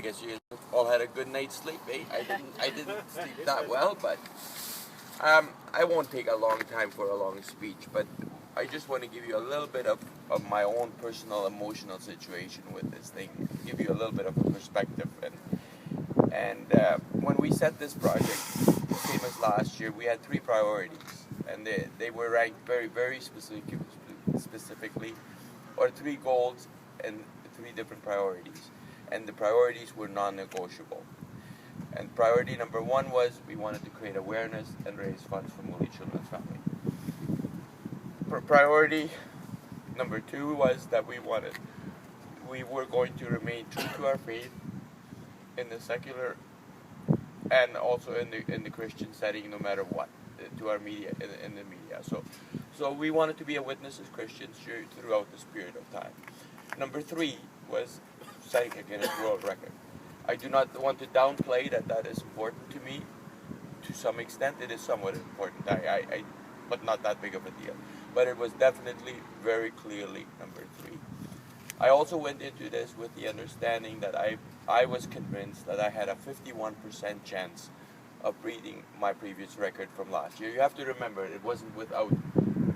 guess you all had a good night's sleep, eh? I didn't sleep that well, but I won't take a long time for a long speech, but I just want to give you a little bit of my own personal emotional situation with this thing, give you a little bit of a perspective. And when we set this project, same as last year, we had 3 priorities, and they were ranked very, very specifically, or 3 goals and 3 different priorities. And the priorities were non-negotiable. And priority number 1 was we wanted to create awareness and raise funds for Muli Children's Family. Priority number 2 was that we were going to remain true to our faith in the secular and also in the Christian setting, no matter what, to our media, in the media. So we wanted to be a witness as Christians throughout this period of time. Number 3 was setting a Guinness World Record. I do not want to downplay that is important to me. To some extent, it is somewhat important, but not that big of a deal. But it was definitely very clearly number 3. I also went into this with the understanding that I was convinced that I had a 51% chance of beating my previous record from last year. You have to remember, it wasn't without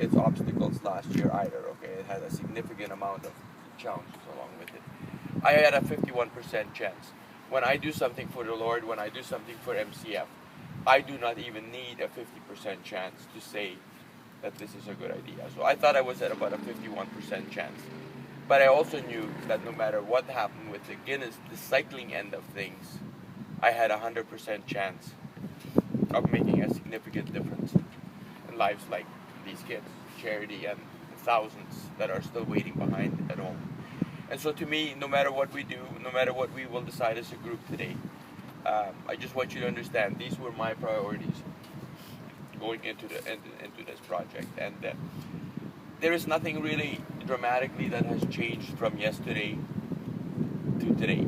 its obstacles last year either, okay? It had a significant amount of challenges along with it. I had a 51% chance. When I do something for the Lord, when I do something for MCF, I do not even need a 50% chance to say that this is a good idea. So I thought I was at about a 51% chance. But I also knew that no matter what happened with the Guinness, the cycling end of things, I had a 100% chance of making a significant difference in lives like these kids, charity, and thousands that are still waiting behind at home. And so to me, no matter what we do, no matter what we will decide as a group today, I just want you to understand these were my priorities going into this project. And there is nothing really dramatically that has changed from yesterday to today.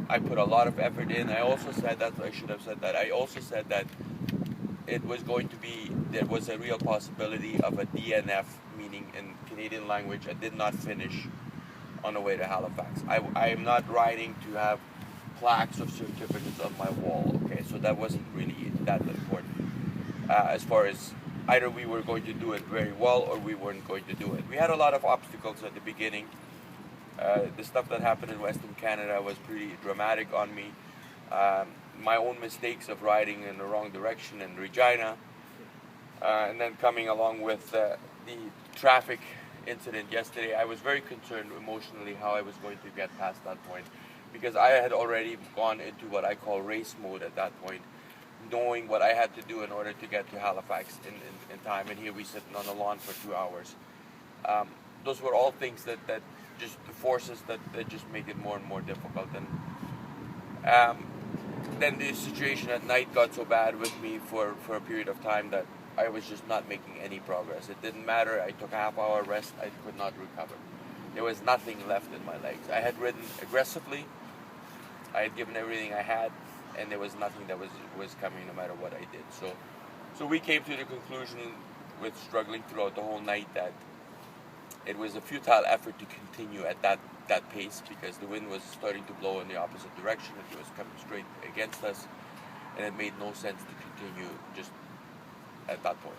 I put a lot of effort in. I also said that, I should have said that, I also said that it was going to be, there was a real possibility of a DNF, meaning in Canadian language, I did not finish on the way to Halifax. I am not riding to have plaques or certificates on my wall, okay? So that wasn't really that important. As far as either we were going to do it very well or we weren't going to do it. We had a lot of obstacles at the beginning. The stuff that happened in Western Canada was pretty dramatic on me. My own mistakes of riding in the wrong direction in Regina, and then coming along with the traffic incident yesterday, I was very concerned emotionally how I was going to get past that point, because I had already gone into what I call race mode at that point, knowing what I had to do in order to get to Halifax in time, and here we sitting on the lawn for 2 hours. Those were all things that just the forces that just make it more and more difficult. And then the situation at night got so bad with me for a period of time that I was just not making any progress. It didn't matter. I took a half-hour rest. I could not recover. There was nothing left in my legs. I had ridden aggressively. I had given everything I had, and there was nothing that was coming no matter what I did. So we came to the conclusion, with struggling throughout the whole night, that it was a futile effort to continue at that pace, because the wind was starting to blow in the opposite direction. It was coming straight against us, and it made no sense to continue just at that point.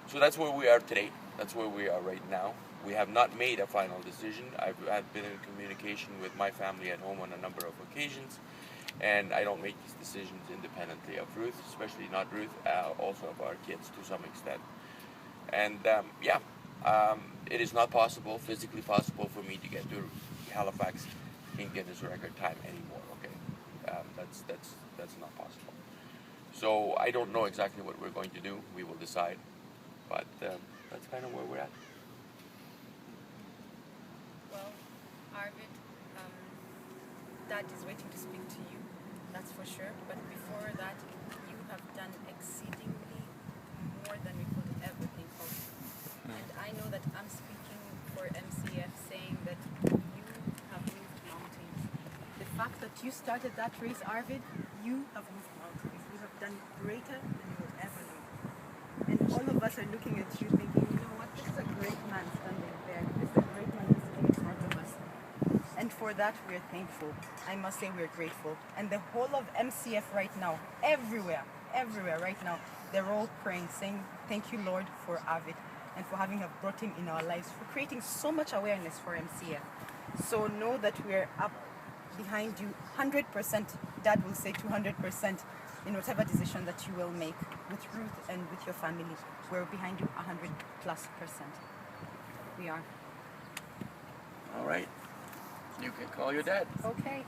So that's where we are today. That's where we are right now. We have not made a final decision. I've been in communication with my family at home on a number of occasions, and I don't make these decisions independently of Ruth, especially not Ruth, also of our kids to some extent. And it is not possible, physically possible, for me to get to Halifax in Guinness record time anymore. Okay, that's not possible. So I don't know exactly what we're going to do. We will decide, but that's kind of where we're at. Well, Arvid, Dad is waiting to speak to you, that's for sure. But before that, you have done exceedingly more than we could ever think of. And I know that I'm speaking for MCF, saying that you have moved mountains. The fact that you started that race, Arvid, you have moved mountains. You have done greater than you will ever do. And all of us are looking at you thinking, you know what, this is a great man standing there. This is a great man who's sitting in front of us. And for that, we're thankful. I must say we're grateful. And the whole of MCF right now, everywhere right now, they're all praying, saying, thank you, Lord, for Arvid and for having brought him in our lives, for creating so much awareness for MCF. So know that we're up behind you 100%. Dad will say 200% in whatever decision that you will make with Ruth and with your family. We're behind you 100+%. We are. All right. You can call your dad. Okay.